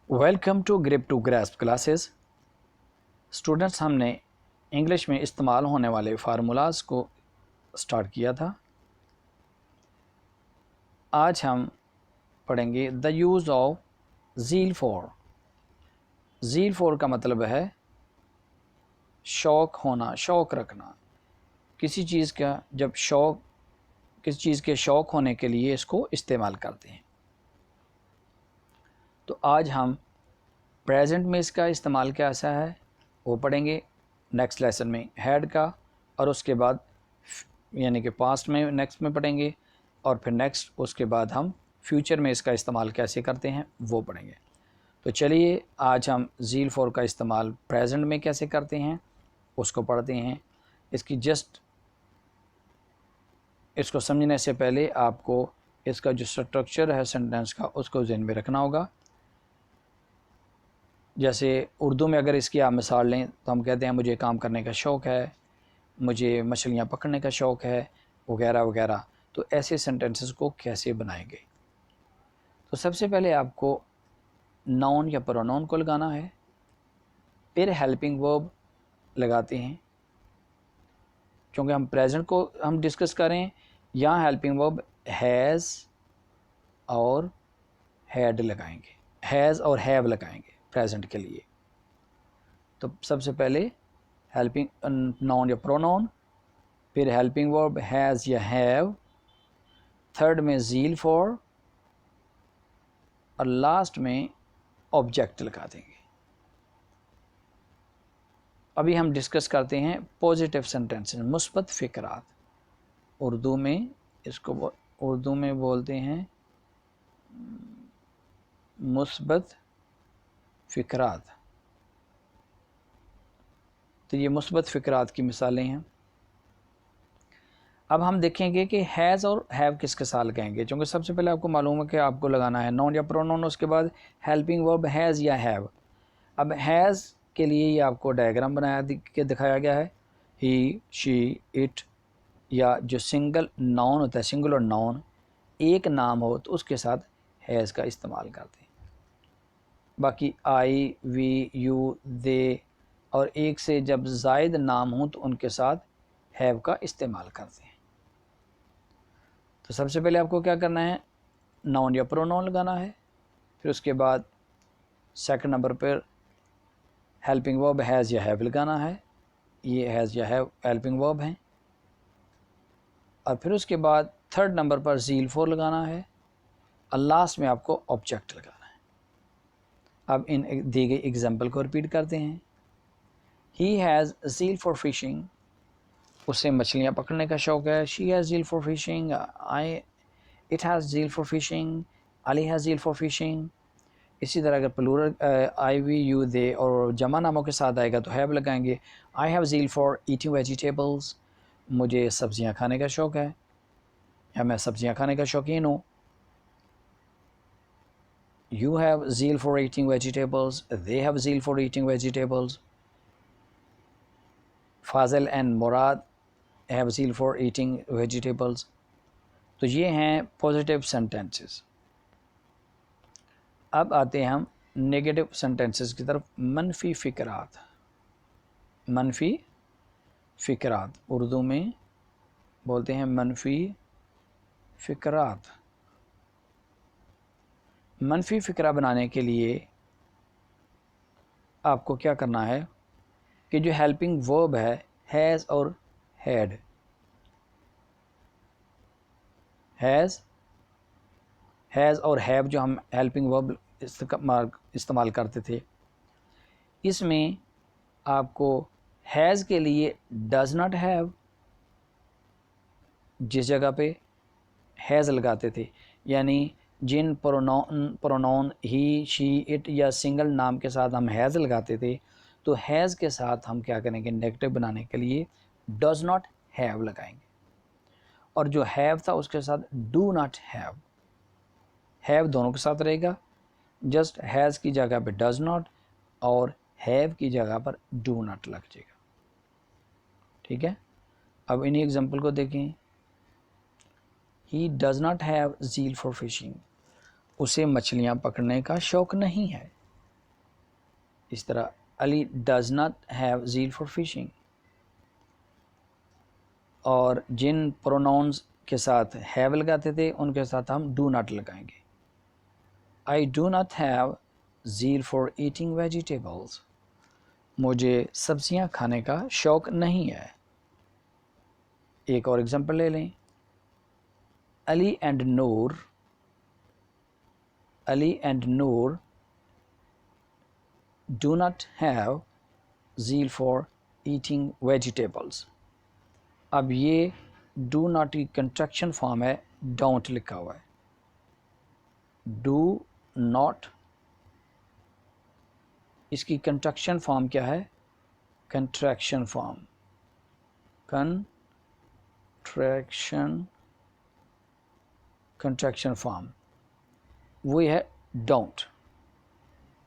Welcome to grip to grasp classes. Students, ہم نے English میں استعمال ہونے والے فارمولاز کو سٹارٹ کیا تھا. آج ہم پڑھیں گے the use of zeal for. Zeal for کا مطلب ہے شوق ہونا، شوق رکھنا. کسی چیز کا جب کسی چیز کے شوق ہونے کے لیے اس کو استعمال کرتے ہیں. تو آج ہم پریزنٹ میں اس کا استعمال کیسا ہے وہ پڑھیں گے. نیکسٹ لیسن میں ہیڈ کا، اور اس کے بعد یعنی کہ پاسٹ میں نیکسٹ میں پڑھیں گے، اور پھر نیکسٹ اس کے بعد ہم فیوچر میں اس کا استعمال کیسے کرتے ہیں وہ پڑھیں گے. تو چلیے آج ہم زیل فور کا استعمال پریزنٹ میں کیسے کرتے ہیں اس کو پڑھتے ہیں. اس کو سمجھنے سے پہلے آپ کو اس کا جو اسٹرکچر ہے سینٹینس کا اس کو ذہن میں رکھنا ہوگا. جیسے اردو میں اگر اس کی آپ مثال لیں تو ہم کہتے ہیں مجھے کام کرنے کا شوق ہے، مجھے مچھلیاں پکڑنے کا شوق ہے، وغیرہ وغیرہ. تو ایسے سینٹینسز کو کیسے بنائیں گے؟ تو سب سے پہلے آپ کو ناؤن یا پروناؤن کو لگانا ہے، پھر ہیلپنگ ورب لگاتے ہیں. چونکہ ہم پریزنٹ کو ہم ڈسکس کریں، یہاں ہیلپنگ ورب ہیز اور ہیڈ لگائیں گے، ہیز اور ہیو لگائیں گے پریزنٹ کے لیے. تو سب سے پہلے ہیلپنگ ناؤن یا پروناؤن، پھر ہیلپنگ ورب ہیز یا ہیو، تھرڈ میں زیل فور، اور لاسٹ میں آبجیکٹ لگا دیں گے. ابھی ہم ڈسکس کرتے ہیں پازیٹیو سینٹینسز، مثبت فقرات. اردو میں بولتے ہیں مثبت فقرات. تو یہ مثبت فقرات کی مثالیں ہیں. اب ہم دیکھیں گے کہ ہیز اور ہیو کس کے ساتھ لگائیں گے. چونکہ سب سے پہلے آپ کو معلوم ہے کہ آپ کو لگانا ہے ناؤن یا پروناؤن، اس کے بعد ہیلپنگ ورب ہیز یا ہیو. اب ہیز کے لیے یہ آپ کو ڈائیگرام دکھایا گیا ہے. ہی، شی، اٹ، یا جو سنگل ناؤن ہوتا ہے، سنگولر ناؤن، ایک نام ہو تو اس کے ساتھ ہیز کا استعمال کرتے ہیں. باقی آئی، وی، یو، دے، اور ایک سے جب زائد نام ہوں تو ان کے ساتھ ہیو کا استعمال کرتے ہیں. تو سب سے پہلے آپ کو کیا کرنا ہے، ناؤن یا پروناؤن لگانا ہے. پھر اس کے بعد سیکنڈ نمبر پر ہیلپنگ ورب ہیز یا ہیو لگانا ہے. یہ ہیز یا ہیو ہیلپنگ ورب ہیں. اور پھر اس کے بعد تھرڈ نمبر پر زیل فور لگانا ہے، اور لاسٹ میں آپ کو آبجیکٹ لگانا ہے. اب ان دی گئی ایگزامپل کو ریپیٹ کرتے ہیں. He has zeal for fishing, اسے مچھلیاں پکڑنے کا شوق ہے. She has zeal for fishing, it has zeal for fishing, Ali has zeal for fishing. اسی طرح اگر پلورل آئی، وی، یو، دے اور جمع ناموں کے ساتھ آئے گا تو ہیو لگائیں گے. I have zeal for eating vegetables, مجھے سبزیاں کھانے کا شوق ہے یا میں سبزیاں کھانے کا شوقین ہوں. You have zeal for eating vegetables. They have zeal for eating vegetables. Fazil and Murad have zeal for eating vegetables. تو یہ ہیں پازیٹیو سینٹینسز. اب آتے ہیں ہم نیگیٹو سینٹینسز کی طرف. منفی فقرات. منفی فقرات اردو میں بولتے ہیں منفی فقرات. منفی فقرہ بنانے کے لیے آپ کو کیا کرنا ہے کہ جو ہیلپنگ ورب ہے ہیز اور ہیڈ، ہیز اور ہیو جو ہم ہیلپنگ ورب استعمال کرتے تھے، اس میں آپ کو ہیز کے لیے ڈز ناٹ ہیو جس جگہ پہ ہیز لگاتے تھے، یعنی جن پروناؤن ہی، شی، اٹ یا سنگل نام کے ساتھ ہم ہیز لگاتے تھے، تو ہیز کے ساتھ ہم کیا کریں گے، نیگیٹو بنانے کے لیے ڈز ناٹ ہیو لگائیں گے. اور جو ہیو تھا اس کے ساتھ ڈو ناٹ ہیو. ہیو دونوں کے ساتھ رہے گا، جسٹ ہیز کی جگہ پہ ڈز ناٹ اور ہیو کی جگہ پر ڈو ناٹ لگ جائے گا. ٹھیک ہے. اب انہی ایگزامپل کو دیکھیں. He does not have zeal for fishing. اسے مچھلیاں پکڑنے کا شوق نہیں ہے. اس طرح Ali does not have zeal for fishing. اور جن پروناؤنز کے ساتھ ہیو لگاتے تھے ان کے ساتھ ہم ڈو ناٹ لگائیں گے. I do not have zeal for eating vegetables. مجھے سبزیاں کھانے کا شوق نہیں ہے. ایک اور ایگزامپل لے لیں. Ali and Noor do not have zeal for eating vegetables. اب یہ ڈو ناٹ کی کنٹریکشن فارم ہے, ڈونٹ لکھا ہوا ہے. ڈو ناٹ اس کی کنٹریکشن فارم کیا ہے؟ کنٹریکشن فارم وہی ہے ڈونٹ.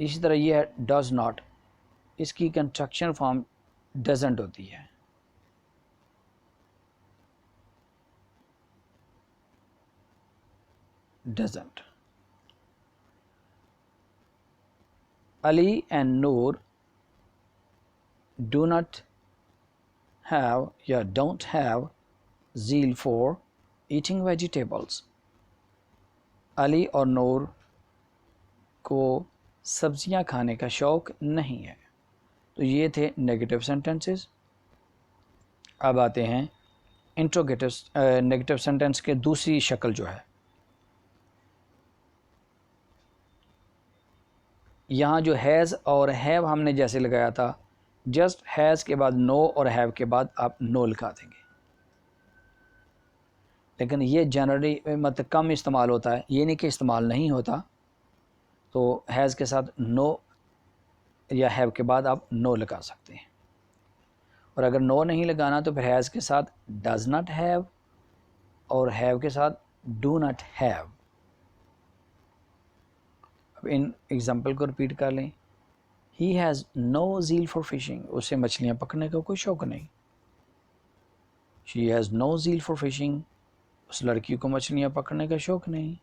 اسی طرح یہ ہے ڈز ناٹ, اس کی کنٹریکشن فارم ڈزنٹ ہوتی ہے. Doesn't. Ali and Noor do not have یا don't have zeal for eating vegetables. Ali اور نور کو سبزیاں کھانے کا شوق نہیں ہے. تو یہ تھے نیگیٹو سینٹنسز. اب آتے ہیں نیگیٹو سینٹنس کے دوسری شکل جو ہے. یہاں جو ہیز اور ہیو ہم نے جیسے لگایا تھا, جسٹ ہیز کے بعد نو اور ہیو کے بعد آپ نو لکھا دیں گے. لیکن یہ جنرلی مطلب کم استعمال ہوتا ہے, یہ نہیں کہ استعمال نہیں ہوتا. تو ہیز کے ساتھ نو یا ہیو کے بعد آپ نو لگا سکتے ہیں. اور اگر نو نہیں لگانا تو پھر ہیز کے ساتھ ڈز ناٹ ہیو اور ہیو کے ساتھ ڈو ناٹ ہیو. اب ان ایگزامپل کو ریپیٹ کر لیں. He has no zeal for fishing. اسے مچھلیاں پکڑنے کا کوئی شوق نہیں. She has no zeal for fishing. اس لڑکی کو مچھلیاں پکڑنے کا شوق نہیں.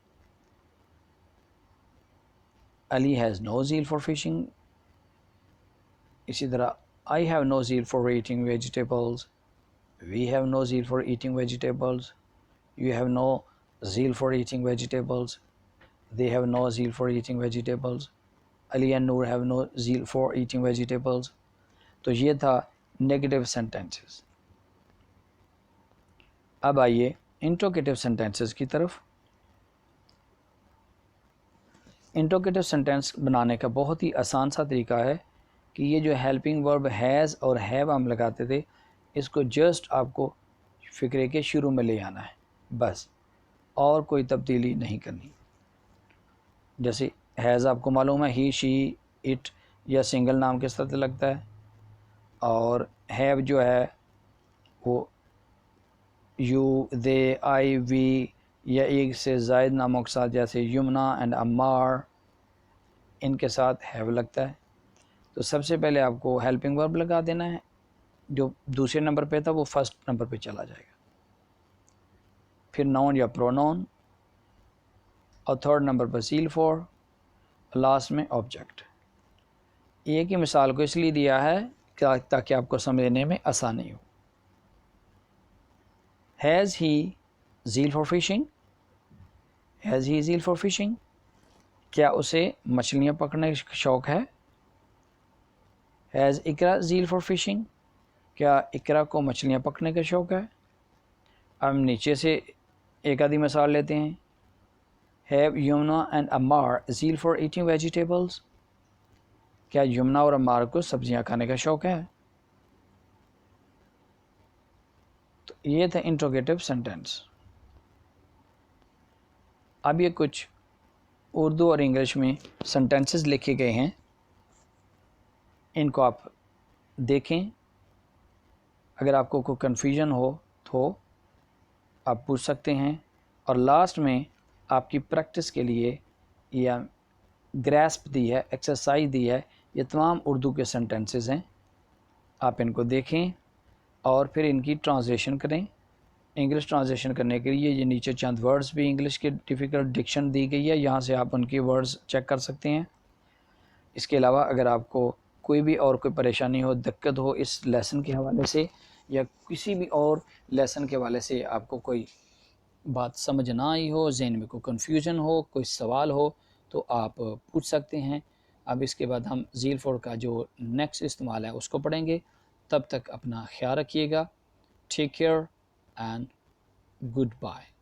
Ali has no zeal for fishing. اسی طرح I have no zeal for eating vegetables. We have no zeal for eating vegetables. You have no zeal for eating vegetables. They have no zeal for eating vegetables. Ali and Noor have no zeal for eating vegetables. تو یہ تھا negative sentences. اب آئیے interrogative sentences کی طرف. Interrogative sentence بنانے کا بہت ہی آسان سا طریقہ ہے کہ یہ جو ہیلپنگ ورب ہیز اور ہیو ہم لگاتے تھے, اس کو جسٹ آپ کو فقرے کے شروع میں لے آنا ہے بس, اور کوئی تبدیلی نہیں کرنی. جیسے ہیز آپ کو معلوم ہے ہی, شی, اٹ یا سنگل نام کے ساتھ لگتا ہے, اور ہیو جو ہے وہ یو, دے, آئی, وی یا ایک سے زائد ناموں کے ساتھ جیسے یمنا اینڈ عمار, ان کے ساتھ ہیو لگتا ہے. تو سب سے پہلے آپ کو ہیلپنگ ورب لگا دینا ہے. جو دوسرے نمبر پہ تھا وہ فرسٹ نمبر پہ چلا جائے گا. پھر ناؤن یا پروناؤن, اور third number per Zail for, last میں آبجیکٹ. ایک ہی مثال کو اس لیے دیا ہے تاکہ آپ کو سمجھنے میں آسانی ہو. Has he zeal for fishing. Has he zeal for fishing. کیا اسے مچھلیاں پکڑنے کا شوق ہے؟ Has Iqra zeal for fishing. کیا اقرا کو مچھلیاں پکڑنے کا شوق ہے؟ اب ہم نیچے سے ایک آدھی مثال لیتے ہیں. Have Yamuna and Ammar Zail for eating vegetables. کیا یمنا اور عمار کو سبزیاں کھانے کا شوق ہے؟ تو یہ تھا انٹروگیٹو سینٹینس. اب یہ کچھ اردو اور انگلش میں سینٹینسز لکھے گئے ہیں, ان کو آپ دیکھیں. اگر آپ کو کوئی کنفیوژن ہو تو آپ پوچھ سکتے ہیں. اور لاسٹ میں آپ کی پریکٹس کے لیے یا گریسپ دی ہے, ایکسرسائز دی ہے. یہ تمام اردو کے سینٹینسز ہیں, آپ ان کو دیکھیں اور پھر ان کی ٹرانسلیشن کریں. انگلش ٹرانسلیشن کرنے کے لیے یہ نیچے چند ورڈز بھی انگلش کے ڈیفیکلٹ ڈکشن دی گئی ہے, یہاں سے آپ ان کی ورڈز چیک کر سکتے ہیں. اس کے علاوہ اگر آپ کو کوئی بھی اور کوئی پریشانی ہو، دقت ہو اس لیسن کے حوالے سے یا کسی بھی اور لیسن کے حوالے سے آپ کو کوئی بات سمجھ نہ آئی ہو، ذہن میں کوئی کنفیوژن ہو، کوئی سوال ہو تو آپ پوچھ سکتے ہیں۔ اب اس کے بعد ہم زیل فور کا جو نیکسٹ استعمال ہے اس کو پڑھیں گے۔ تب تک اپنا خیال رکھیے گا۔ Take care and good bye.